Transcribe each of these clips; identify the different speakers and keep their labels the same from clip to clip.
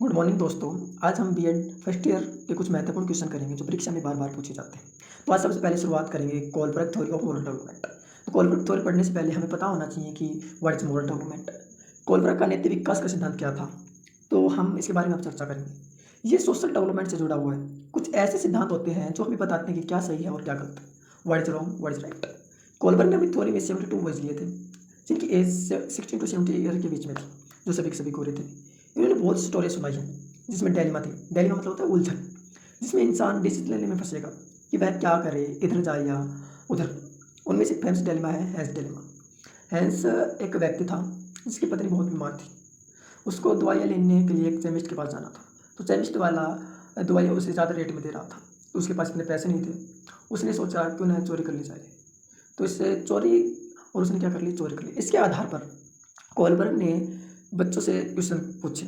Speaker 1: Good morning दोस्तों। आज हम बीएड फर्स्ट ईयर के कुछ महत्वपूर्ण क्वेश्चन करेंगे जो परीक्षा में बार बार पूछे जाते हैं। तो आज सबसे पहले शुरुआत करेंगे Kohlberg theory of moral development. तो कोलबर्ग थ्योरी पढ़ने से पहले हमें पता होना चाहिए कि what is moral development. Kohlberg का नैतिक विकास का सिद्धांत क्या था, तो हम इसके बारे में अब चर्चा करेंगे। ये सोशल डेवलपमेंट से जुड़ा हुआ है। कुछ ऐसे सिद्धांत होते हैं जो हमें बताते हैं कि क्या सही है और क्या गलत, what is wrong what is right. Kohlberg ने अपनी थ्योरी में 72 वर्ष लिए थे, जिनकी एज 16 टू 70 ईयर के बीच में थी, जो सभी के सभी गोरे थे। इन्होंने बहुत सी स्टोरी सुनाई है जिसमें डेलिमा थी। डेलिमा मतलब होता है उलझन, जिसमें इंसान डिसीजन लेने में फंसेगा कि वह क्या करे, इधर जाए या उधर। उनमें से फेमस डेलिमा है हैंस डेलिमा। हैंस एक व्यक्ति था जिसकी पत्नी बहुत बीमार थी। उसको दवाइयाँ लेने के लिए एक केमिस्ट के पास जाना था। तो केमिस्ट वाला दवाइयाँ उसे ज़्यादा रेट में दे रहा था, तो उसके पास इतने पैसे नहीं थे। उसने सोचा क्यों ना चोरी कर ली जाए, तो इससे चोरी, और उसने क्या कर ली, चोरी कर ली। इसके आधार पर कोलबर्ग ने बच्चों से क्वेश्चन पूछे।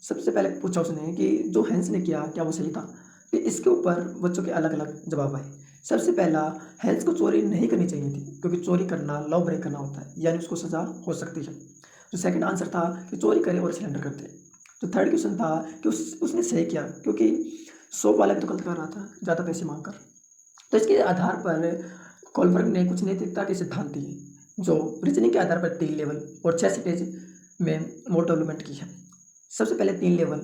Speaker 1: सबसे पहले पूछा उसने कि जो हैंस ने किया क्या वो सही था। फिर इसके ऊपर बच्चों के अलग अलग जवाब आए। सबसे पहला, हैंस को चोरी नहीं करनी चाहिए थी क्योंकि चोरी करना लॉ ब्रेक करना होता है, यानी उसको सज़ा हो सकती है। जो सेकंड आंसर था कि चोरी करे और सिलेंडर कर दे। जो थर्ड क्वेश्चन था कि उसने सही किया क्योंकि शॉप वाला भी तो गलत कर रहा था ज़्यादा पैसे मांग कर। तो इसके आधार पर कोलबर्ग ने कुछ नैतिकता के सिद्धांत दिए, जो रीजनिंग के आधार पर 3 लेवल और 6 स्टेज में मोड डेवलपमेंट की है। सबसे पहले 3 लेवल,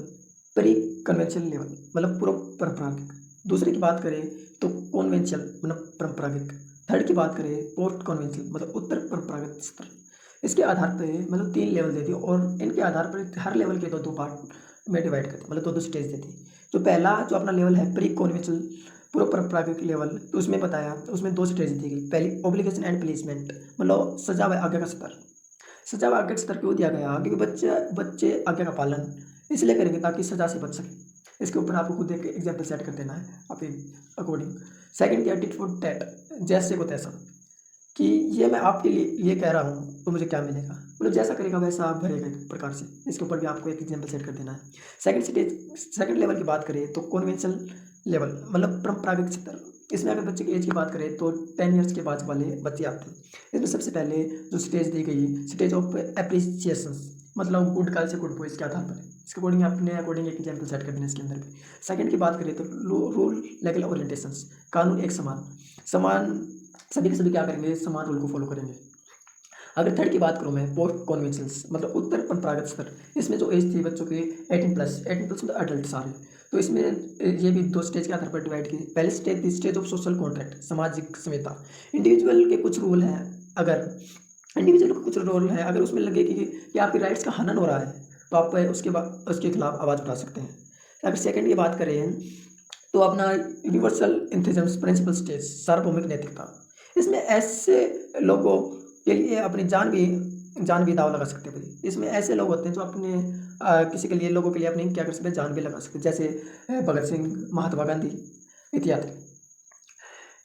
Speaker 1: प्री कन्वेंशनल लेवल मतलब पूर्व परंपरागत। दूसरे की बात करें तो कॉन्वेंशनल मतलब परंपरागत। थर्ड की बात करें पोस्ट कन्वेंशनल मतलब उत्तर परंपरागत स्तर। इसके आधार पे मतलब 3 लेवल देती है और इनके आधार पर हर लेवल के दो दो पार्ट में डिवाइड करते हैं, मतलब दो दो स्टेज देती है। तो पहला जो अपना लेवल है प्री कॉन्वेंशनल पूर्व परंपरागत लेवल, तो उसमें बताया, तो उसमें 2 स्टेज दी गई। पहली ऑब्लिगेशन एंड प्लेसमेंट मतलब सजा व आज्ञा का स्तर। सजा व आज्ञा का स्तर क्यों दिया गया, क्योंकि बच्चे बच्चे आज्ञा का पालन इसलिए करेंगे ताकि सजा से बच सके। इसके ऊपर आपको खुद एक एग्जाम्पल सेट कर देना है अपने अकॉर्डिंग। सेकंड क्या, टिट फॉर टैट, जैसे को तैसा, कि ये मैं आपके लिए कह रहा हूँ तो मुझे क्या मिलेगा, मतलब जैसा करेगा वैसा आप भरेगा एक प्रकार से। इसके ऊपर भी आपको एक एग्जाम्पल सेट कर देना है। सेकंड लेवल की बात करें तो कॉन्वेंशनल लेवल मतलब परंपरागत स्तर। इसमें अगर बच्चे की एज की बात करें तो 10 ईयर्स के बाद वाले बच्चे आते हैं। इसमें सबसे पहले जो स्टेज दी गई, स्टेज ऑफ एप्रिसिएशन मतलब गुड गर्ल से गुड बॉयज़ के आधार पर। इसके अकॉर्डिंग अपने अकॉर्डिंग एक एग्जाम्पल सेट कर देना इसके अंदर भी। सेकंड की बात करें तो रूल लीगल ओरिएंटेशंस, कानून एक समान समान सभी के सभी क्या करेंगे, समान रूल को फॉलो करेंगे। अगर थर्ड की बात करूँ मैं, पोस्ट कॉन्वेंशनल्स मतलब उत्तर परंपरागत स्तर। इसमें जो एज थी बच्चों की 18+ मतलब अडल्ट सारे। तो इसमें ये भी 2 स्टेज के आधार पर डिवाइड की। पहले स्टेज थी स्टेज ऑफ सोशल कॉन्ट्रैक्ट, सामाजिक संहिता। इंडिविजुअल के कुछ रूल हैं, अगर इंडिविजुअल को कुछ रोल है, अगर उसमें लगे कि आपके राइट्स का हनन हो रहा है तो आप उसके खिलाफ आवाज़ उठा सकते हैं। अगर सेकंड की बात करें तो अपना यूनिवर्सल इंथेजम्स प्रिंसिपल स्टेज, सार्वभौमिक नैतिकता। इसमें ऐसे लोगों के लिए अपनी जान भी दाव लगा सकते हैं भाई। इसमें ऐसे लोग होते हैं जो अपने किसी के लिए, लोगों के लिए अपनी क्या कर सकते हैं, जान भी लगा सकते हैं, जैसे भगत सिंह, महात्मा गांधी इत्यादि।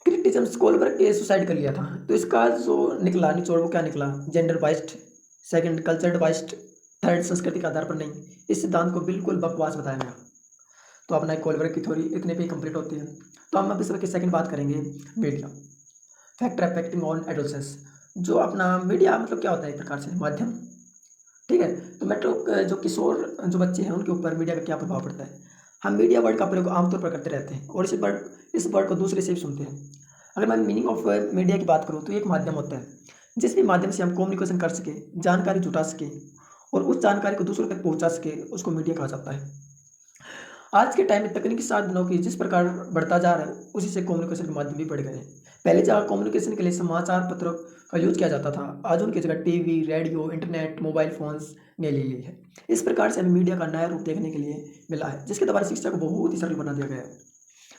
Speaker 1: क्रिटिज्म, कोलबर्ग के सुसाइड कर लिया था, तो इसका जो निकला निचोड़ वो क्या निकला, gender biased, second culture biased, third संस्कृति के आधार पर नहीं। इस सिद्धांत को बिल्कुल बकवास बताया गया। तो अपना कोलबर्ग की थ्योरी इतने पे कंप्लीट होती है। तो हम अब इस की सेकंड बात करेंगे, media factor affecting on adolescence. जो अपना मीडिया मतलब क्या होता है, एक प्रकार से माध्यम, ठीक है। तो मेट्रो जो किशोर जो बच्चे हैं उनके ऊपर मीडिया का क्या प्रभाव पड़ता है। हम मीडिया वर्ड का प्रयोग आमतौर पर करते रहते हैं और इस वर्ड को दूसरे से भी सुनते हैं। अगर मैं मीनिंग ऑफ मीडिया की बात करूँ तो एक माध्यम होता है जिस भी माध्यम से हम कम्युनिकेशन कर सके, जानकारी जुटा सके और उस जानकारी को दूसरों तक पहुंचा सके, उसको मीडिया कहा जाता है। आज के टाइम में तकनीकी साधनों की जिस प्रकार बढ़ता जा रहा है, उसी से कम्युनिकेशन के माध्यम भी बढ़ गए हैं। पहले जहाँ कम्युनिकेशन के लिए समाचार पत्रों का यूज किया जाता था, आज उनकी जगह TV, radio, internet, mobile phones ने ले ली है। इस प्रकार से हमें मीडिया का नया रूप देखने के लिए मिला है, जिसके द्वारा शिक्षा को बहुत ही सरल बना दिया गया है।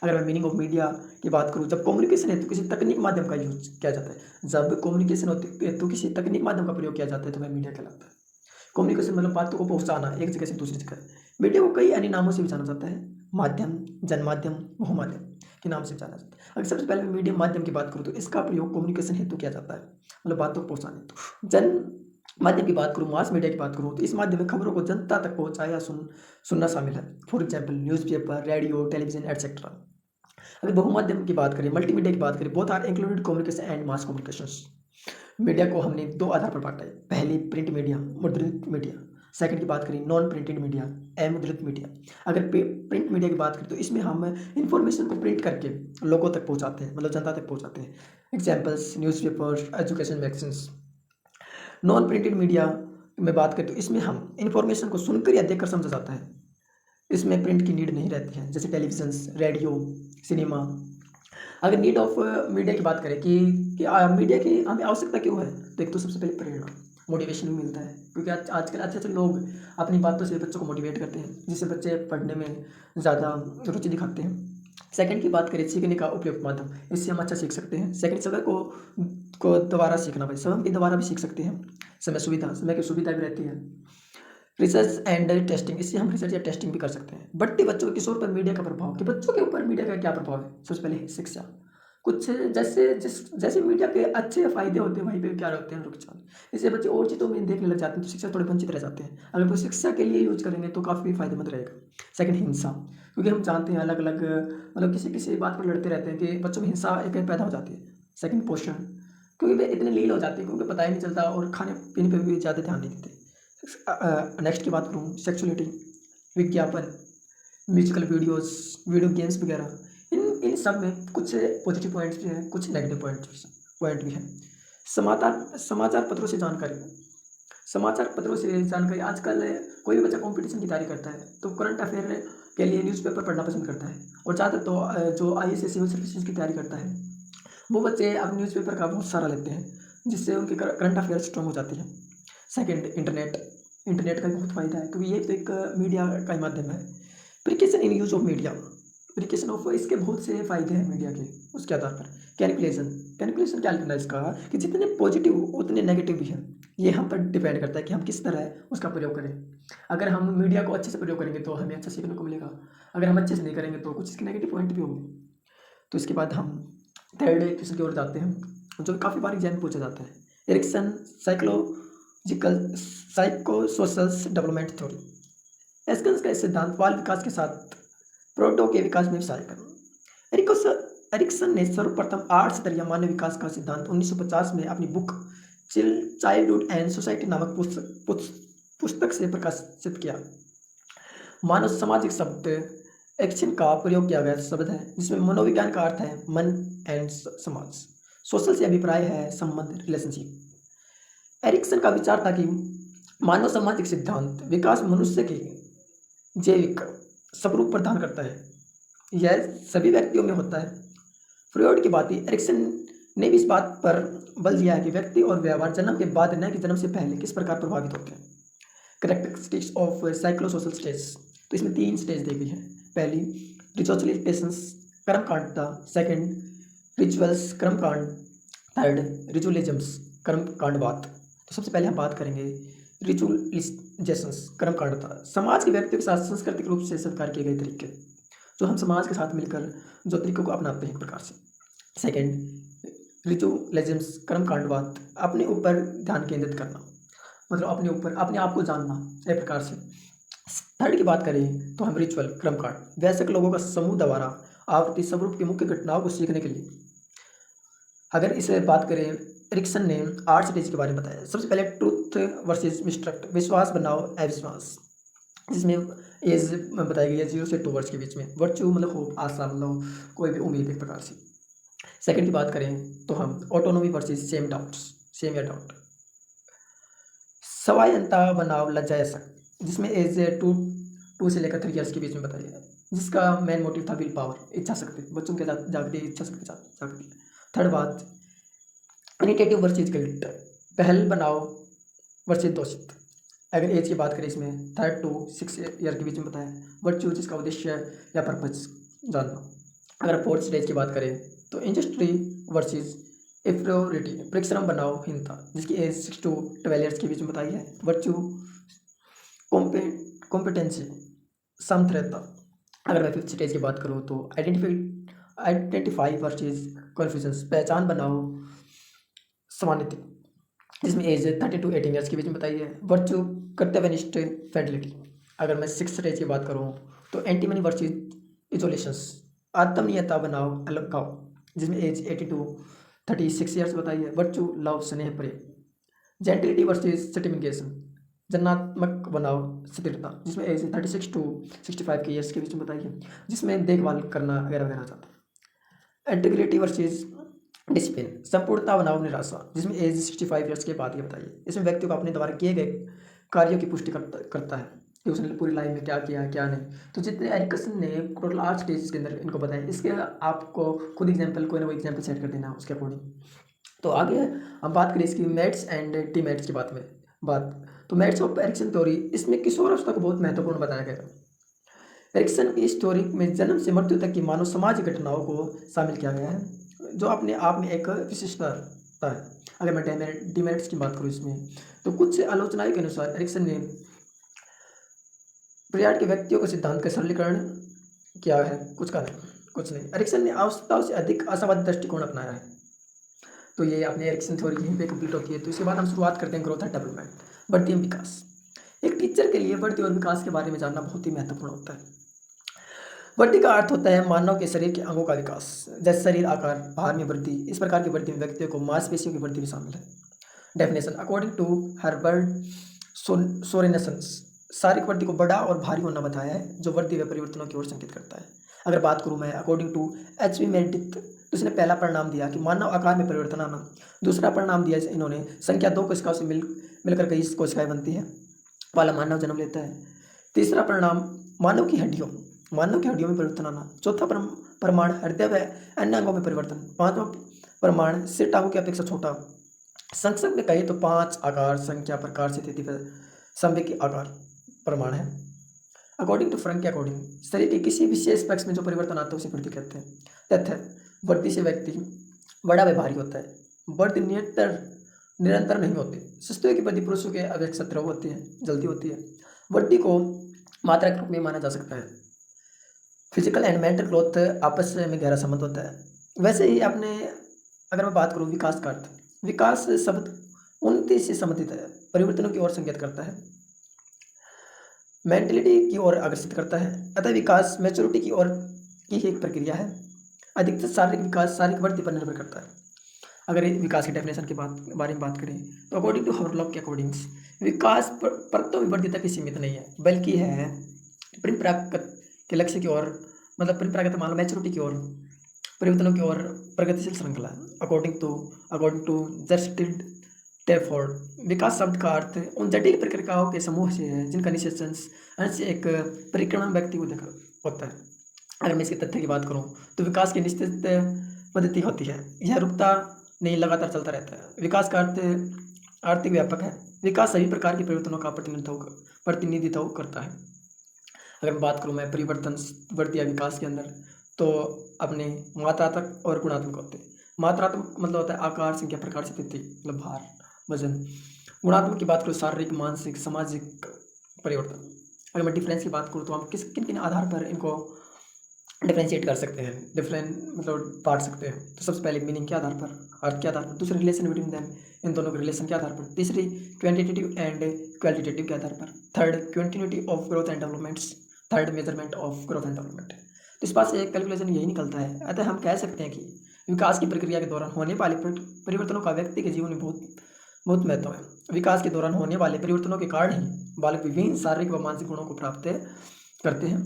Speaker 1: अगर मैं मीनिंग ऑफ मीडिया की बात करूँ, जब कम्युनिकेशन है तो किसी तकनीक माध्यम का यूज किया जाता है। जब कम्युनिकेशन होती है तो किसी तकनीक माध्यम का प्रयोग किया जाता है, तो वह मीडिया कहलाता है। कम्युनिकेशन मतलब बातों को पहुंचाना एक जगह से दूसरी जगह। मीडिया को कई अन्य नामों से भी जाना जाता है, माध्यम, जनमाध्यम, बहुमाध्यम के नाम से जाना जाता है। अगर सबसे पहले मैं मीडियम माध्यम की बात करूँ तो इसका प्रयोग कम्युनिकेशन हेतु किया जाता है, मतलब बातों को पहुंचाने हेतु। जन माध्यम की बात करूँ, मास मीडिया की बात करूँ, तो इस माध्यम में खबरों को जनता तक पहुंचाया या सुनना शामिल है। For example newspaper, radio, television etcetera. अगर बहुमाध्यम की बात करें, मल्टीमीडिया की बात करें, both are included communication and mass communication. Media को हमने 2 आधार पर बांटा है। पहली प्रिंट मीडिया, मुद्रित मीडिया। सेकंड की बात करें नॉन प्रिंटेड मीडिया, अमुद्रित मीडिया। अगर प्रिंट मीडिया की बात करें तो इसमें हम इंफॉर्मेशन को प्रिंट करके लोगों तक पहुंचाते हैं, मतलब जनता तक पहुंचाते हैं। Examples newspapers, education magazines. Non printed media में बात करें तो इसमें हम इंफॉर्मेशन को सुनकर या देखकर समझा जाता है। इसमें प्रिंट की नीड नहीं रहती है, जैसे टेलीविजन, रेडियो, सिनेमा। अगर नीड ऑफ मीडिया की बात करें कि मीडिया की हमें आवश्यकता क्यों है, तो एक तो सबसे पहले प्रेरणा, मोटिवेशन भी मिलता है, क्योंकि आजकल अच्छे अच्छे लोग अपनी बातों से बच्चों को मोटिवेट करते हैं, जिससे बच्चे पढ़ने में ज़्यादा रुचि दिखाते हैं। सेकंड की बात करें सीखने का उपयुक्त माध्यम, इससे हम अच्छा सीख सकते हैं। सेकंड समय को दोबारा सीखना, भाई समय की दोबारा भी सीख सकते हैं। समय की सुविधा भी रहती है। रिसर्च एंड टेस्टिंग, इससे हम रिसर्च या टेस्टिंग भी कर सकते हैं। बढ़ते बच्चों के किशोर पर मीडिया का प्रभाव, कि बच्चों के ऊपर मीडिया का क्या प्रभाव है। सबसे पहले शिक्षा, कुछ जैसे मीडिया के अच्छे फायदे होते हैं, वहीं पे क्या होते हैं नुकसान। इससे बच्चे और चीज़ों में देखने लग जाते हैं, तो शिक्षा थोड़े वंचित रह जाते हैं। अगर वो शिक्षा के लिए यूज करेंगे तो काफ़ी फायदेमंद रहेगा। सेकंड, हिंसा, क्योंकि हम जानते हैं अलग अलग मतलब किसी किसी बात पर लड़ते रहते हैं कि बच्चों में हिंसा एक पैदा हो जाती है। सेकंड, पोषण, क्योंकि वे इतने लील हो जाते हैं क्योंकि पता ही नहीं चलता और खाने पीने पर भी ज़्यादा ध्यान नहीं देते। नेक्स्ट की बात करूँ, सेक्सुअलिटी, विज्ञापन, म्यूजिकल वीडियोस, वीडियो गेम्स वगैरह, इन इन सब में कुछ पॉजिटिव पॉइंट्स भी हैं, कुछ नेगेटिव पॉइंट भी हैं। समाचार पत्रों से जानकारी, आजकल कोई भी बच्चा कंपटीशन की तैयारी करता है तो करंट अफेयर के लिए न्यूज़पेपर पढ़ना पसंद करता है। और ज़्यादातर तो जो आईएएस या सिविल सर्विसेज की तैयारी करता है वो बच्चे अब न्यूज़पेपर का बहुत सारा लेते हैं, जिससे उनके करंट अफेयर स्ट्रॉन्ग हो जाती है। सेकंड, इंटरनेट का भी बहुत फ़ायदा है, क्योंकि ये तो एक मीडिया का ही माध्यम है। Application in use of media, application of, इसके बहुत से फ़ायदे हैं मीडिया के, उसके आधार पर। कैलकुलेशन क्या लिखना है इसका, कि जितने पॉजिटिव उतने नेगेटिव भी हैं। ये हम पर डिपेंड करता है कि हम किस तरह उसका प्रयोग करें। अगर हम मीडिया को अच्छे से प्रयोग करेंगे तो हमें अच्छा सीखने को मिलेगा। अगर हम अच्छे से नहीं करेंगे तो कुछ इसके नेगेटिव पॉइंट भी होंगे। तो इसके बाद हम थर्ड क्वेश्चन की ओर जाते हैं, जो काफ़ी बार एग्जाम में पूछा जाता है। Erikson psychosocial development theory, एस्कन्स का सिद्धांत बाल विकास के साथ प्रोटो के विकास में सहायक है। एरिक्सन ने सर्वप्रथम 8 स्तरीय मानव विकास का सिद्धांत 1950 में अपनी बुक चाइल्डहुड एंड सोसाइटी नामक पुस्तक से प्रकाशित किया। मानव सामाजिक शब्द एक्शन का प्रयोग किया गया शब्द है, जिसमें मनोविज्ञान का अर्थ है मन एंड समाज। सोशल से अभिप्राय है संबंध, रिलेशनशिप। एरिक्सन का विचार था कि मानव सामाजिक सिद्धांत विकास मनुष्य के जैविक स्वरूप प्रदान करता है, यह सभी व्यक्तियों में होता है। फ्रॉयड की बात, एरिक्सन ने भी इस बात पर बल दिया है कि व्यक्ति और व्यवहार जन्म के बाद न कि जन्म से पहले किस प्रकार प्रभावित होते हैं। करेक्टरिस्टिक्स ऑफ साइक्लोसोशल स्टेज, तो इसमें 3 स्टेज दी गई है। पहली, रिचुअलिटेशंस, कर्मकांडता। सेकंड, रिचुअल्स, कर्मकांड। थर्ड, रिचुअलिज्म्स, कर्मकांडवाद। तो सबसे पहले हम बात करेंगे रिचुअलिजेशंस, कर्मकांडता। समाज के व्यक्तियों के साथ सांस्कृतिक रूप से स्वीकार किए गए तरीके, जो हम समाज के साथ मिलकर जो तरीकों को अपनाते हैं एक प्रकार से। सेकंड, रिचुअलिज्म्स, कर्मकांडवाद, अपने ऊपर ध्यान केंद्रित करना, मतलब अपने ऊपर अपने आप को जानना एक प्रकार से। थर्ड की बात करें तो हम रिचुअल, कर्मकांड, वयस्क लोगों का समूह द्वारा आवृत्ति स्वरूप की मुख्य घटनाओं को सीखने के लिए। अगर इसे बात करें, एरिक्सन ने 8 स्टेज के बारे में बताया। सबसे पहले ट्रूथ वर्सेस मिसट्रस्ट, विश्वास बनाओ अविश्वास, जिसमें एज बताई गई है 0 से 2 वर्ष के बीच में। वर्च्यू मतलब होप, आशा, मतलब कोई भी उम्मीद एक प्रकार से। सेकंड की बात करें तो हम ऑटोनोमी वर्सेस सेम या डाउट, स्वायत्तता बनाओ लज्जा या शक, जिसमें एज 2 से लेकर 3 ईयर्स के बीच में बताया गया है, जिसका मेन मोटिव था विल पावर, इच्छा शक्ति, बच्चों के जागती इच्छा शक्ति जागती है। थर्ड बात, इनिटेटिव वर्सेस गिल्ट, पहल बनाओ वर्सेस दोषित। अगर एज की बात करें, इसमें 3 to 6 ईयर के बीच में बताया वर्च्यू, जिसका उद्देश्य या पर्पज जानना। अगर फोर्थ स्टेज की बात करें तो इंडस्ट्री वर्सेस इफ्रियोरिटी, परिश्रम बनाओ हीनता, जिसकी एज 6 to 12 ईयर्स के बीच में बताई है। वर्च्यू कॉम्पिटेंसी, समर्थता। अगर मैं फिफ्थ स्टेज की बात करूँ तो आइडेंटिफाई वर्सेस कन्फ्यूजन्स, पहचान बनाओ समानता, जिसमें एज 30 to 18 ईयर्स के बीच में बताई है। वर्च्यू कर्तव्यनिष्ठ, फेडलिटी। अगर मैं सिक्स स्टेज की बात करूँ तो एंटीमनी वर्सेस इजोलेशंस, आत्मनियता बनाओ अलगाव, जिसमें एज 80 to 36 ईयर्स बताई है। वर्च्यू लव, स्नेह, प्रेम। जेंटिलिटी वर्सेस सर्टिफिकेशन, जन्नात्मक बनाओ स्थिरता, जिसमें एज 36 टू 65 के ईयर्स के बीच में बताइए, जिसमें देखभाल करना वगैरह वगैरह आ जाता है। इंटीग्रिटी वर्सेज डिसिप्लिन, संपूर्णता बनाओ निराशा, जिसमें एज 65 ईयर्स के बाद ये बताइए। इसमें व्यक्ति को अपने द्वारा किए गए कार्यों की पुष्टि करता है कि उसने पूरी लाइफ में क्या किया क्या नहीं। तो जितने एरिकसन ने टोटल 8 स्टेज के अंदर इनको बताया, इसके आपको खुद एग्जाम्पल कोई ना कोई एग्जाम्पल सेट कर देना उसके अकॉर्डिंग। तो आगे हम बात करें इसकी मेट्स एंड टीमेट्स की बात। तो मेट्स ऑफ एरिक्सन थ्योरी, इसमें किशोरावस्था को बहुत महत्वपूर्ण बताया गया है। एरिक्सन की इस थ्योरी में जन्म से मृत्यु तक की मानव समाज की घटनाओं को शामिल किया गया है, जो अपने आप में एक विशिष्टता है। अगर मैं डीमेरिट्स की बात करूँ इसमें, तो कुछ आलोचनाओं के अनुसार एरिक्सन ने पीरियड के व्यक्तियों के सिद्धांत का सरलीकरण किया है, कुछ नहीं। एरिक्सन ने आवश्यकताओं से अधिक आशावादी दृष्टिकोण अपनाया है। तो ये अपने एरिक्सन थ्योरी यहीं पे कंप्लीट होती है। तो इसके बाद हम शुरुआत करते हैं ग्रोथ एंड डेवलपमेंट, बढ़ती एवं विकास। एक टीचर के लिए बढ़ती और विकास के बारे में जानना बहुत ही महत्वपूर्ण होता है। वृद्धि का अर्थ होता है मानव के शरीर के अंगों का विकास, जैसे शरीर आकार, भार में वृद्धि। इस प्रकार की वृद्धि में व्यक्तियों को मांसपेशियों की वृद्धि भी शामिल है। डेफिनेशन, अकॉर्डिंग टू हर्बर्ट सोरेनसन्स, शारीरिक वृद्धि को बड़ा और भारी होना बताया है, जो वृद्धि व परिवर्तनों की ओर संकेत करता है। अगर बात करूं मैं according to H V Meredith, तो इसने पहला परिणाम दिया कि मानव आकार में परिवर्तन आना। दूसरा परिणाम दिया इन्होंने संख्या 2 कोशिकाओं से मिलकर कई कोशिकाएं बनती है, वाला मानव जन्म लेता है। तीसरा परिणाम मानव की हड्डियों में परिवर्तन आना। चौथा प्रमाण हृदय व अन्य अंगों में परिवर्तन। पांचवा प्रमाण सिर टांगों की अपेक्षा छोटा। संक्षेप में कहे तो 5 आकार, संख्या, प्रकार से स्थिति पर संवेगी आकार प्रमाण है। अकॉर्डिंग टू फ्रंक के अकॉर्डिंग, शरीर के किसी विशेष पक्ष में जो परिवर्तन आता है उसे वृद्धि कहते हैं। तथ्य, वृद्धि से व्यक्ति बड़ा व भारी होता है। वृद्धि निरंतर नहीं होती। शिशुओं की वृद्धि पुरुषों के अपेक्षा होती है, जल्दी होती है। वृद्धि को मात्रा के रूप में माना जा सकता है। फिजिकल एंड मेंटल ग्रोथ आपस में गहरा संबंध होता है। वैसे ही आपने अगर मैं बात करूँ विकास का अर्थ, विकास शब्द उन्नति से संबंधित है, परिवर्तनों की ओर संकेत करता है, मेंटलिटी की ओर आकर्षित करता है। अतः विकास मैच्योरिटी की ओर की एक प्रक्रिया है। अधिकतर शारीरिक विकास शारीरिक वृद्धि पर निर्भर करता है। अगर विकास की डेफिनेशन के बारे में बात करें तो अकॉर्डिंग टू हावर्लॉक के अकॉर्डिंग, विकास परतों में वृद्धि तक ही सीमित नहीं है, बल्कि है परिप्राकृत के लक्ष्य की ओर, मतलब परिप्राकृत मान लो मैच्योरिटी की ओर, परिवर्तनों की ओर प्रगतिशील श्रृंखला। अकॉर्डिंग टू जस्टिन टेफोर्ड, विकास शब्द का अर्थ उन जटिल प्रक्रियाओं के समूह से है जिनका निश्चय अंश एक परिक्रमण व्यक्ति को होता है। अगर मैं इसके तथ्य की बात करूं तो विकास की निश्चित पद्धति होती है, यह रुकता नहीं, लगातार चलता रहता है। विकास का अर्थ आर्थिक व्यापक है। विकास सभी प्रकार के परिवर्तनों का प्रतिनिधित्व करता है। अगर मैं बात करूं मैं परिवर्तन वृद्धि या विकास के अंदर, तो अपने मात्रात्मक और गुणात्मक होते हैं। मात्रात्मक मतलब होता है आकार, संख्या, प्रकार, स्थिति, मतलब भार, वजन। गुणात्मक की बात करूँ शारीरिक, मानसिक, सामाजिक परिवर्तन। अगर मैं डिफरेंस की बात करूँ तो हम किन आधार पर इनको डिफ्रेंशिएट कर सकते हैं, मतलब बांट सकते हैं। तो सबसे पहले मीनिंग के आधार पर, अर्थ के आधार पर। दूसरे रिलेशन बिटवीन देम, इन दोनों के रिलेशन के आधार पर। तीसरी क्वांटिटेटिव एंड क्वालिटेटिव के आधार पर। Third continuity of growth and developments, third measurement of growth and development. तो इस बात से एक कैलकुलेशन यही निकलता है। अतः हम कह सकते हैं कि विकास की प्रक्रिया के दौरान होने वाले परिवर्तनों का व्यक्ति के जीवन में बहुत महत्व है। विकास के दौरान होने वाले परिवर्तनों के कारण ही बालक विभिन्न शारीरिक व मानसिक गुणों को प्राप्त करते हैं,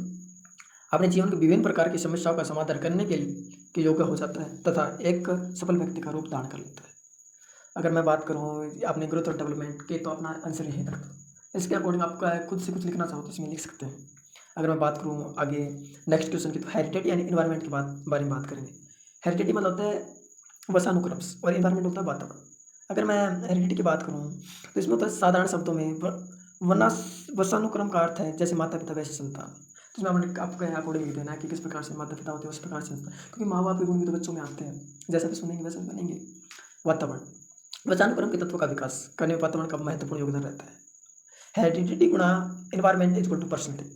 Speaker 1: अपने जीवन के विभिन्न प्रकार की समस्याओं का समाधान करने के योग्य हो जाता है तथा एक सफल व्यक्ति का रूप धारण कर लेता है। अगर मैं बात करूँ अपने ग्रोथ और डेवलपमेंट के, तो अपना आंसर यही तक। इसके अकॉर्डिंग आपका खुद से कुछ लिखना चाहो तो इसमें लिख सकते हैं। अगर मैं बात करूँ आगे नेक्स्ट क्वेश्चन की, तो हेरिटेज यानी इन्वायरमेंट के बारे में बात करेंगे। हेरिटेज मतलब होता है वंशानुक्रम और इन्वायरमेंट होता है वातावरण। अगर मैं हेरिडिटी की बात करूँ तो इसमें होता है साधारण शब्दों में वंशानुक्रम का अर्थ है जैसे माता पिता वैसे संतान। तो इसमें आपको अकॉर्डिंग लिख देना है कि किस प्रकार से माता पिता होते हैं उस प्रकार से संतान, क्योंकि माँ बाप के गुण भी तो बच्चों में आते हैं, जैसा भी सुनेंगे वैसे बनेंगे। वातावरण, वंशानुक्रम के तत्वों का विकास करने में वातावरण का महत्वपूर्ण योगदान रहता है। हेरिडिटी गुणा environment is equal to personality,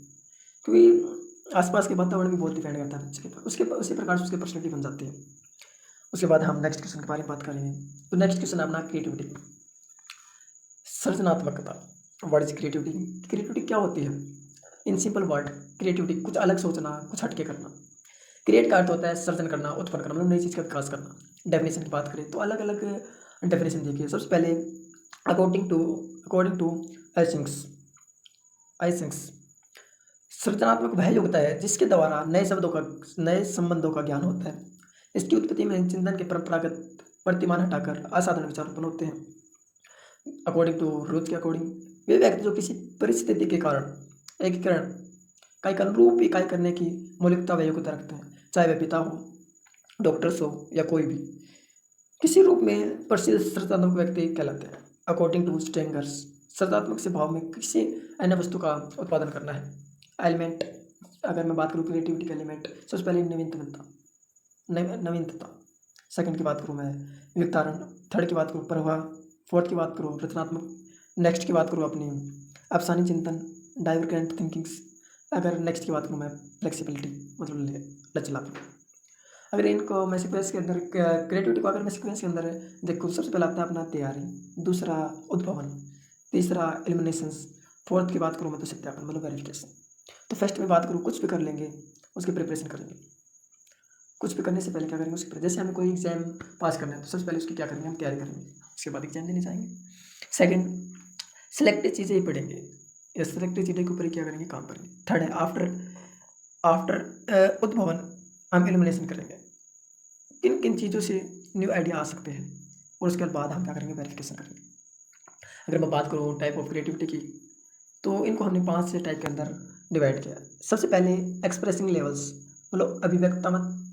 Speaker 1: क्योंकि आसपास के वातावरण भी बहुत डिपेंड करता है बच्चे के ऊपर, उसी प्रकार से उसकी पर्सनैलिटी बन जाती है। उसके बाद हम नेक्स्ट क्वेश्चन के बारे में बात करेंगे। तो नेक्स्ट क्वेश्चन है अपना क्रिएटिविटी, सृजनात्मकता। What is creativity? क्रिएटिविटी क्या होती है? इन सिंपल वर्ड, क्रिएटिविटी कुछ अलग सोचना, कुछ हटके करना। क्रिएट का अर्थ होता है सर्जन करना, उत्पन्न करना, मतलब नई चीज़ का विकास करना। डेफिनेशन की बात करें तो अलग अलग डेफिनेशन देखिए। सबसे पहले अकॉर्डिंग टू आइसिंग्स आइसिंग्स सृजनात्मक वह योग्यता है जिसके द्वारा नए संबंधों का ज्ञान होता है। इसकी उत्पत्ति में चिंतन के परंपरागत प्रतिमान हटाकर असाधारण विचार उत्पन्न होते हैं। अकॉर्डिंग टू रोज के अकॉर्डिंग वे व्यक्ति जो किसी परिस्थिति के कारण एकीकरण का एक अनुरूप इकाई करने की मौलिकता व योग्यता रखते हैं, चाहे वह पिता हो, डॉक्टर्स हो या कोई भी किसी रूप में प्रसिद्ध सृजनात्मक व्यक्ति कहलाते हैं। अकॉर्डिंग टू स्टेंगर्स सृजनात्मक से भाव में किसी अन्य वस्तु का उत्पादन करना है। एलिमेंट अगर मैं बात करूँ क्रिएटिविटी का एलिमेंट, सबसे पहले नवीनता, सेकंड की बात करूँ मैं विस्तारण, थर्ड की बात करूँ प्रवाह, फोर्थ की बात करूँ रचनात्मक, नेक्स्ट की बात करूँ अपनी अफसानी चिंतन, डाइवर्जेंट थिंकिंग्स, अगर नेक्स्ट की बात करूँ मैं फ्लेक्सिबिलिटी मतलब लचीलापन। अगर इनको मैं सीक्वेंस के अंदर क्रिएटिविटी को अगर मैं सीक्वेंस के अंदर देखूँ, सबसे पहला आता है अपना तैयारी, दूसरा उद्भावन, तीसरा एलिमिनेशंस, फोर्थ की बात करूँ मैं तो सत्यापन मतलब वेरिफिकेशन। तो फर्स्ट में बात करूँ कुछ भी कर लेंगे उसकी प्रिपरेशन करेंगे। कुछ भी करने से पहले क्या करेंगे उसकी जैसे हमें कोई एग्जाम पास करना है तो सबसे पहले उसकी क्या करेंगे हम तैयारी करेंगे, उसके बाद एग्जाम देने जाएंगे। सेकंड सिलेक्टेड चीज़ें ही पढ़ेंगे, या सिलेक्टेड चीज़ें के ऊपर ही क्या करेंगे काम करेंगे। थर्ड है आफ्टर उद्भावन हम एलिमिनेशन करेंगे, किन किन चीज़ों से न्यू आइडिया आ सकते हैं, और उसके बाद हम क्या करेंगे वेरिफिकेशन करेंगे। अगर मैं बात करूँ टाइप ऑफ क्रिएटिविटी की तो इनको हमने 5 से टाइप के अंदर डिवाइड किया। सबसे पहले एक्सप्रेसिंग लेवल्स मतलब अभिव्यक्तात्मक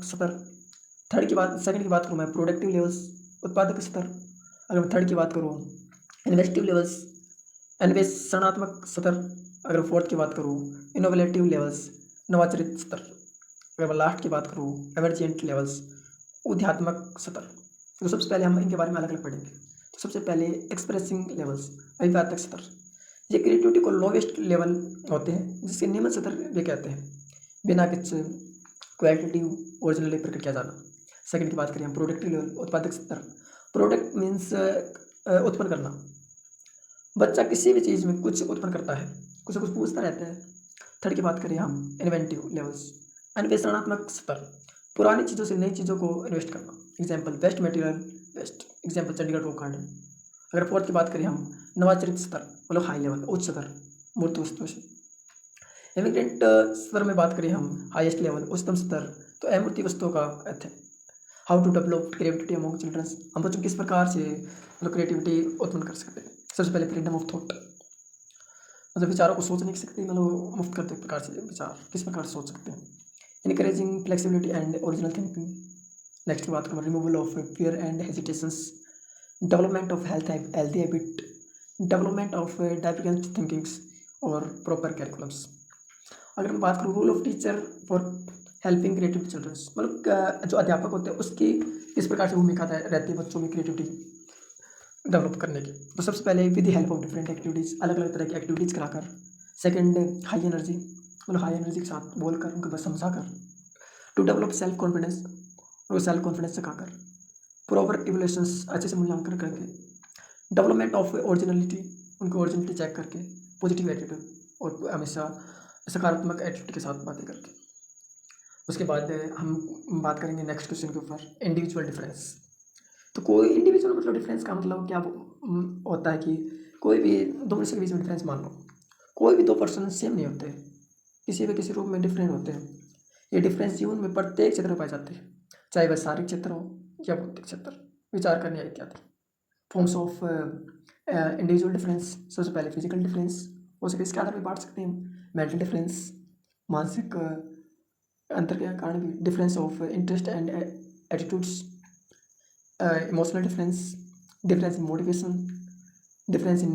Speaker 1: स्तर, सेकंड की बात करूँ मैं प्रोडक्टिव लेवल्स उत्पादक स्तर, अगर मैं थर्ड की बात करूँ इन्वेस्टिव लेवल्स अन्वेषणात्मक स्तर, अगर फोर्थ की बात करूँ इनोवेटिव लेवल्स नवाचारित स्तर, अगर मैं लास्ट की बात करूँ एमरजेंट लेवल्स उद्यात्मक स्तर। तो सबसे पहले हम इनके बारे में अलग अलग पढ़ेंगे। तो सबसे पहले एक्सप्रेसिंग लेवल्स अभिव्यक्तात्मक स्तर, ये क्रिएटिविटी को लोवेस्ट लेवल होते हैं जिसके निम्न स्तर वे कहते हैं, बिना किसी क्वालिटेटिव ओरिजिनली प्रकट किया जाना। सेकंड की बात करें हम प्रोडक्टिव लेवल उत्पादक स्तर, प्रोडक्ट मीन्स उत्पन्न करना, बच्चा किसी भी चीज़ में कुछ उत्पन्न करता है, कुछ कुछ पूछता रहता है। थर्ड की बात करें हम इन्वेंटिव लेवल्स अन्वेषणात्मक स्तर, पुरानी चीज़ों से नई चीज़ों को इन्वेस्ट करना, example waste material waste, example Chandigarh rock garden. अगर फोर्थ की बात करें हम नवाचारित स्तर मतलब हाई लेवल उच्च स्तर मूर्त वस्तुओं से। इमिग्रेंट स्तर में बात करें हम हाईएस्ट लेवल उच्चतम स्तर, तो अमूर्त वस्तुओं का अर्थ है। How to develop creativity among childrens, हम बच्चों किस प्रकार से मतलब क्रिएटिविटी उत्पन्न कर सकते हैं। सबसे पहले फ्रीडम ऑफ थॉट मतलब विचारों को सोचने की शक्ति, मतलब मुफ्त करते प्रकार से विचार किस प्रकार से सोच सकते हैं। Encouraging flexibility and original thinking, next की बात करूँ removal of fear and hesitations, development of healthy habit, development of divergent thinkings और प्रॉपर कैरिकुलम्स। अगर मैं बात करूँ role of teacher for helping creative childrens, मतलब जो अध्यापक होते हैं उसकी किस प्रकार से भूमिका रहती है बच्चों में क्रिएटिविटी डेवलप करने की। तो सबसे पहले with the help of different activities अलग अलग तरह की एक्टिविटीज़ कराकर। सेकंड हाई एनर्जी मतलब हाई एनर्जी के साथ बोलकर उनको बस समझाकर। टू डेवलप सेल्फ कॉन्फिडेंस और सेल्फ कॉन्फिडेंस सिखाकर। प्रॉपर इवोल्यूशंस अच्छे से मूल्यांकन करके। डेवलपमेंट ऑफ ओरिजिनलिटी उनको ओरिजिनलिटी चेक करके। पॉजिटिव एटीट्यूड और हमेशा सकारात्मक एटीट्यूड के साथ बातें करके। उसके बाद हम बात करेंगे नेक्स्ट क्वेश्चन के ऊपर इंडिविजुअल डिफरेंस। तो कोई इंडिविजुअल मतलब डिफरेंस का मतलब क्या होता है कि कोई भी दो मनुष्य के बीच में डिफरेंस मान लो, कोई भी दो पर्सन सेम नहीं होते, किसी भी किसी रूप में डिफरेंट होते हैं। ये डिफरेंस जीवन में प्रत्येक क्षेत्र में पाए जाते हैं, चाहे वह शारीरिक क्षेत्र हो या बौद्धिक क्षेत्र, विचार करने इत्यादि। फॉर्म्स ऑफ इंडिविजुअल डिफरेंस, सबसे पहले फिजिकल डिफरेंस हो सके इसके आधार पर बांट सकते हैं। मेंटल डिफरेंस मानसिक अंतर के कारण भी। Difference of interest and attitudes, emotional difference, difference in motivation, difference in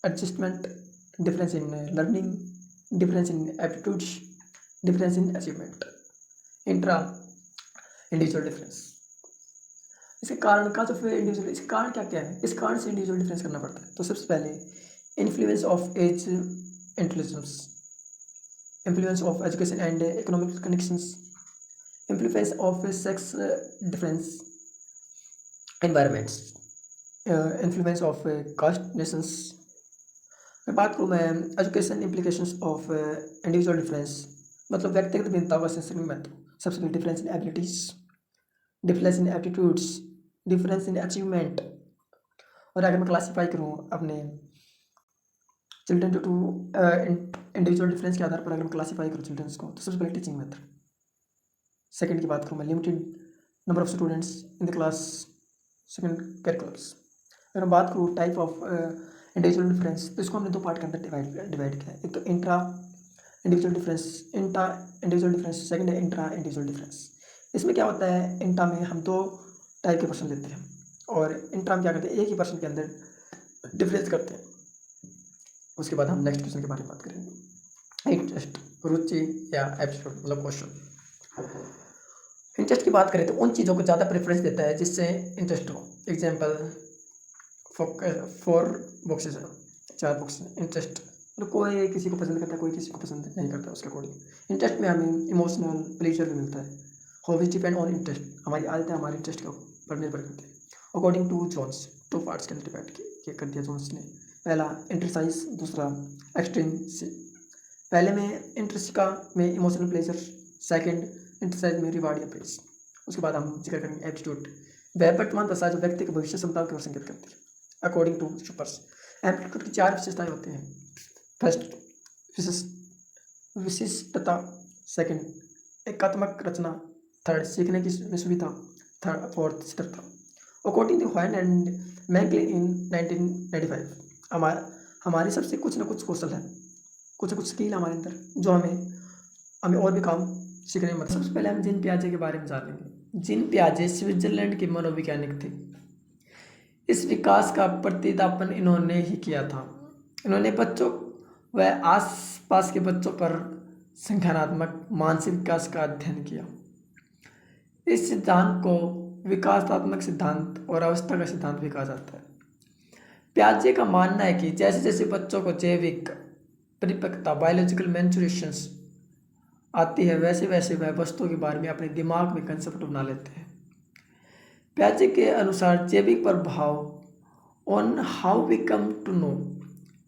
Speaker 1: adjustment, difference in learning, difference in aptitudes, difference in achievement. Intra individual difference, इसके कारण का जो फिर इंडिविजुअल, इसके कारण क्या क्या है, इस कारण से इंडिविजुअल डिफरेंस करना पड़ता है। तो सबसे पहले influence of age intelligence, influence of education and economic connections, influence of sex difference, environments, influence of caste nations. मैं बात करूँ मैं education implications of individual difference मतलब व्यक्तिगत भिन्नताओं का शैक्षणिक महत्व। सबसे पहले difference in abilities, difference in aptitudes, difference in achievement और अगर मैं क्लासीफाई करूँ अपने चिल्ड्रन टू इंडिविजुअल डिफरेंस के आधार पर अगर मैं क्लासीफाई करूँ चिल्ड्रंस को, तो सबसे पहले टीचिंग मेथड। सेकंड की बात करूँ मैं, limited number of students in the class, second curriculums. अगर मैं बात करूँ टाइप ऑफ इंडिविजुअल डिफरेंस, तो इसको हमने दो पार्ट के अंदर डिवाइड किया है। एक तो intra individual difference, intra individual difference, second है इंट्रा इंडिविजुअल डिफरेंस। इसमें क्या होता है, इंट्रा में हम दो टाइप के पर्सन लेते हैं और इंट्रा में क्या करते हैं, एक ही पर्सन के अंदर डिफरेंस करते हैं। उसके बाद हम नेक्स्ट क्वेश्चन के बारे में बात करेंगे। इंटरेस्ट, रुचि या एप्टीट्यूड मतलब क्वेश्चन। इंटरेस्ट की बात करें तो उन चीज़ों को ज़्यादा प्रेफरेंस देता है जिससे इंटरेस्ट हो। एग्जाम्पल, फोर बॉक्सेस हैं, 4 बॉक्स हैं। इंटरेस्ट मतलब कोई किसी को पसंद करता है, कोई किसी को पसंद नहीं करता, उसके अकॉर्डिंग। इंटरेस्ट में हमें इमोशनल प्लेजर भी मिलता है। हॉबीज डिपेंड ऑन इंटरेस्ट, हमारी आदतें हमारे इंटरेस्ट के ऊपर निर्भर करती है। अकॉर्डिंग टू जोन्स, 2 पार्ट्स के अंदर डिवाइड कर दिया जोन्स ने। पहला इंटरसाइज, दूसरा एक्सट्रीम। पहले में इंटरेस्ट का में इमोशनल प्लेजर, सेकंड इंटरसाइज में रिवार्ड या प्रेज। उसके बाद हम जिक्र करेंगे एप्टीट्यूड, वह वर्तमान दशा जो व्यक्ति की भविष्य क्षमताओं को संकेत करती है। अकॉर्डिंग टू शुपर्स, एप्टीट्यूड की 4 विशेषताएं होती हैं। फर्स्ट विशिष्टता, सेकंड एकात्मक रचना, थर्ड सीखने की में सुविधा, थर्ड फोर्थ स्थिरता। अकॉर्डिंग टू ह्वाइन एंड मैकलिन इन 1995, हमारे सबसे कुछ ना कुछ कौशल है, कुछ ना कुछ स्किल हमारे अंदर जो हमें और भी काम सीखने में। सबसे पहले हम जीन पियाजे के बारे में जानेंगे। जीन पियाजे स्विट्जरलैंड के मनोवैज्ञानिक थे। इस विकास का प्रतिदापन इन्होंने ही किया था। इन्होंने बच्चों व आसपास के बच्चों पर संज्ञानात्मक मानसिक विकास का अध्ययन किया। इस सिद्धांत को विकासात्मक सिद्धांत और अवस्था का सिद्धांत भी कहा जाता है। पियाजे का मानना है कि जैसे जैसे बच्चों को जैविक परिपक्वता बायोलॉजिकल मैच्योरेशंस आती है, वैसे वैसे वह वस्तुओं के बारे में अपने दिमाग में कंसेप्ट बना लेते हैं। पियाजे के अनुसार जैविक प्रभाव on how we come to know,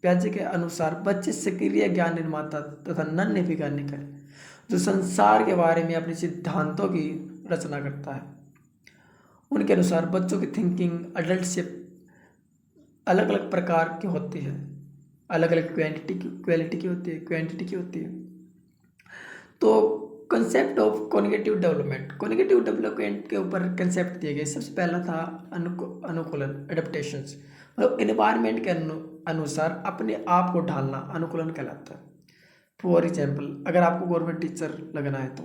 Speaker 1: पियाजे के अनुसार बच्चे सक्रिय ज्ञान निर्माता तथा नन्हे वैज्ञानिक है जो संसार के बारे में अपने सिद्धांतों की रचना करता है। उनके अनुसार बच्चों की थिंकिंग अडल्ट से अलग अलग प्रकार की होती है, अलग अलग क्वालिटी की होती है, क्वांटिटी की होती है। तो कंसेप्ट ऑफ कॉग्निटिव डेवलपमेंट के ऊपर कंसेप्ट दिए गए। सबसे पहला था अनुकूलन, एडेप्टेशंस, मतलब एनवायरनमेंट के अनुसार अपने आप को ढालना अनुकूलन कहलाता है। फॉर एग्जाम्पल, अगर आपको गवर्नमेंट टीचर लगना है तो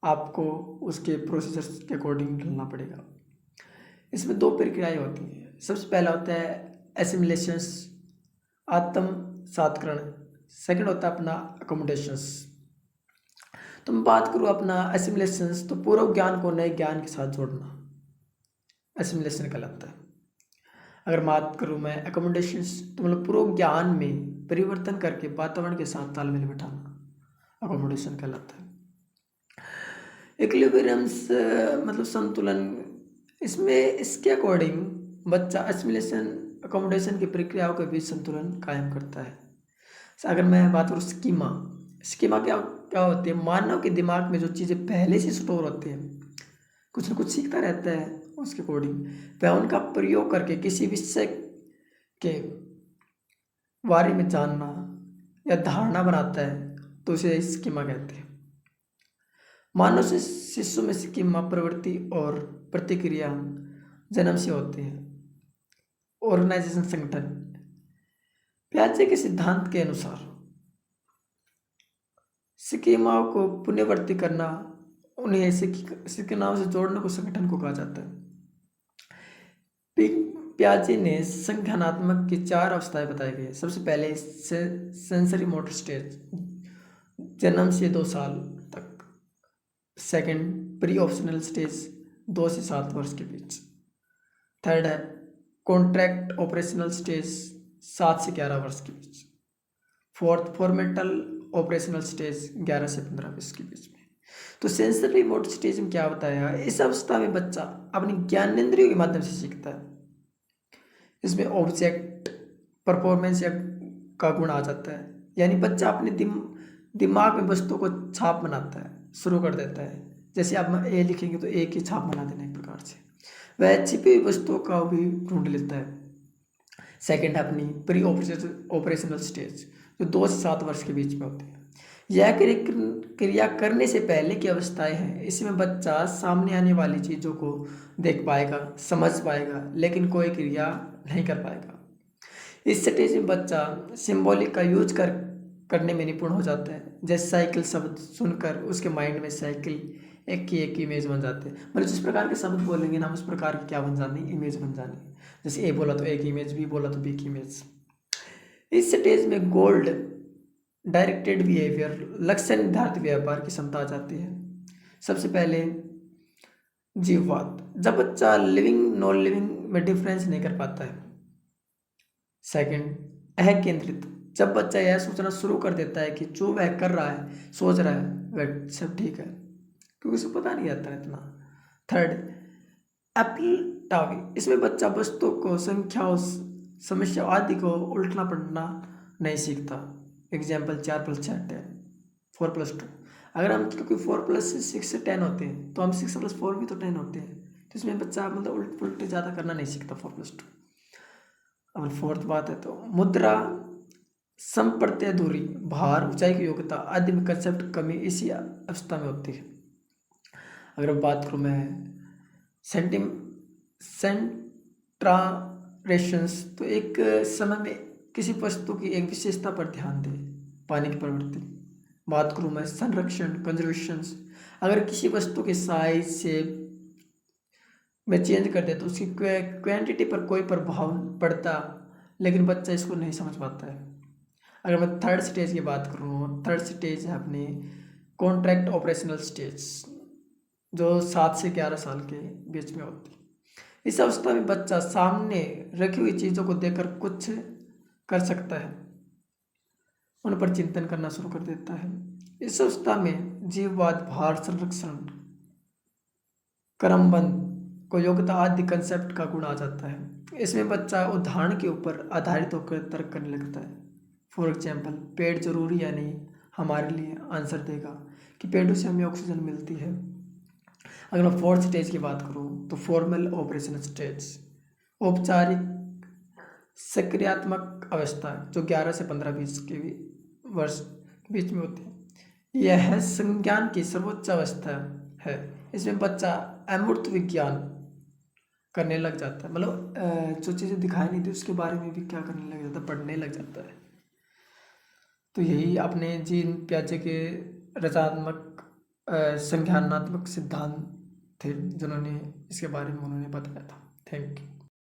Speaker 1: आपको उसके प्रोसीजर्स के अकॉर्डिंग ढलना पड़ेगा। इसमें 2 प्रक्रियाएं होती हैं। सबसे पहला होता है एसिमिलेशंस, आत्मसात्करण। सेकंड होता है अपना अकोमोडेशंस। तो मैं बात करूँ अपना एसिमिलेशंस, तो पूर्व ज्ञान को नए ज्ञान के साथ जोड़ना एसिमिलेशन कहलाता है। अगर बात करूँ मैं अकोमोडेशंस, तो मतलब पूर्व ज्ञान में परिवर्तन करके वातावरण के साथ तालमेल बिठाना अकोमोडेशन कहलाता है। इक्विलिब्रियम्स मतलब संतुलन, इसमें इसके अकॉर्डिंग बच्चा एसिमिलेशन अकोमोडेशन की प्रक्रियाओं के बीच संतुलन कायम करता है। अगर मैं बात करूँ स्कीमा क्या होती है, मानव के दिमाग में जो चीज़ें पहले से स्टोर होती हैं, कुछ ना कुछ सीखता रहता है, उसके अकॉर्डिंग वह उनका प्रयोग करके किसी विषय के बारे में जानना या धारणा बनाता है, तो उसे स्कीमा कहते हैं। मानव से शिशु में स्कीमा प्रवृत्ति और प्रतिक्रिया जन्म से होती है। ऑर्गेनाइजेशन, संगठन, पियाजे के सिद्धांत के अनुसार स्कीमाओं को पुनरावृत्ति करना, उन्हें स्कीमाओं से जोड़ने को संगठन को कहा जाता है। पियाजे ने संज्ञानात्मक की 4 अवस्थाएं बताई गई। सबसे पहले सेंसरी मोटर स्टेज, जन्म से 2 साल तक। सेकंड प्री ऑप्शनल स्टेज, 2 से 7 वर्ष के बीच। थर्ड है कॉन्ट्रैक्ट ऑपरेशनल स्टेज, 7 से 11 वर्ष के बीच। फोर्थ फॉर्मेटल ऑपरेशनल स्टेज, 11 से 15 वर्ष के बीच में। तो सेंसरी मोटर स्टेज में क्या बताया, इस अवस्था में बच्चा अपनी ज्ञानेंद्रियों के माध्यम से सीखता है। इसमें ऑब्जेक्ट परफॉर्मेंस का गुण आ जाता है, यानी बच्चा अपने दिमाग में वस्तुओं को छाप बनाता है, शुरू कर देता है। जैसे आप ए लिखेंगे तो ए की छाप बना देना एक प्रकार से, वह छिपी हुई वस्तुओं का भी ढूंढ लेता है। सेकंड है अपनी प्री ऑपरेशनल स्टेज, जो 2 से 7 वर्ष के बीच में होती है। यह क्रिया करने से पहले की अवस्थाएं हैं। इसमें बच्चा सामने आने वाली चीज़ों को देख पाएगा, समझ पाएगा, लेकिन कोई क्रिया नहीं कर पाएगा। इस स्टेज में बच्चा सिंबॉलिक का यूज करने में निपुण हो जाता है। जैसे साइकिल शब्द सुनकर उसके माइंड में साइकिल एक की एक इमेज बन जाते हैं। मतलब जिस प्रकार के शब्द बोलेंगे ना, हम उस प्रकार की क्या बन जानी, इमेज बन जानी। जैसे ए बोला तो ए की इमेज, बी बोला तो बी की इमेज। इस स्टेज में गोल्ड डायरेक्टेड बिहेवियर, लक्ष्य निर्धारित व्यापार की क्षमता आ जाती है। सबसे पहले जीववाद, जब बच्चा लिविंग नॉन लिविंग में डिफरेंस नहीं कर पाता है। सेकंड, अह केंद्रित, जब बच्चा यह सोचना शुरू कर देता है कि जो वह कर रहा है, सोच रहा है, वह सब ठीक है, क्योंकि उसे पता नहीं आता है इतना। थर्ड, एप्टावी, इसमें बच्चा वस्तुओं को, संख्याओं, समस्या आदि को उल्टना पड़ना नहीं सीखता। एग्जाम्पल 4+6 10, 4+2। अगर हम, क्योंकि 4+6 से 10 होते हैं, तो हम 6+4 भी तो 10 होते हैं, तो इसमें बच्चा मतलब उल्टे ज़्यादा करना नहीं सीखता 4+2। अब फोर्थ बात है तो मुद्रा, संप्रत्यय, दूरी, भार, ऊंचाई की योग्यता आदि में कंसेप्ट कमी इसी अवस्था में होती है। अगर अब बात करूँ मैं सेंट्रारेशंस, तो एक समय में किसी वस्तु की एक विशेषता पर ध्यान दें, पानी की प्रवृत्ति। बात करूँ मैं संरक्षण, कंजर्वेशंस, अगर किसी वस्तु के साइज से में चेंज कर दे तो उसकी क्वांटिटी पर कोई प्रभाव पड़ता, लेकिन बच्चा इसको नहीं समझ पाता है। अगर मैं थर्ड स्टेज की बात करूँ, थर्ड स्टेज है अपनी कॉन्ट्रैक्ट ऑपरेशनल स्टेज, जो 7 से 11 साल के बीच में होती है। इस अवस्था में बच्चा सामने रखी हुई चीज़ों को देखकर कुछ कर सकता है, उन पर चिंतन करना शुरू कर देता है। इस अवस्था में जीववाद, भार, संरक्षण, क्रमबद्ध को योग्यता आदि कंसेप्ट का गुण आ जाता है। इसमें बच्चा उदाहरण के ऊपर आधारित होकर तर्क करने लगता है। फॉर एग्जाम्पल, पेड़ जरूरी या नहीं हमारे लिए आंसर देगा कि पेड़ों से हमें ऑक्सीजन मिलती है। अगर मैं फोर्थ स्टेज की बात करूँ तो फॉर्मल ऑपरेशन स्टेज, औपचारिक सक्रियात्मक अवस्था, जो 11 से 15-20 के वर्ष के बीच में होती है। यह संज्ञान की सर्वोच्च अवस्था है। इसमें बच्चा अमूर्त विज्ञान करने लग जाता है, मतलब जो चीज़ें दिखाई नहीं थी उसके बारे में भी क्या करने लग जाता है, पढ़ने लग जाता है। तो यही अपने जीन प्याजे के रचनात्मक संज्ञानात्मक सिद्धांत थे, जिन्होंने इसके बारे में उन्होंने बताया था। Thank you.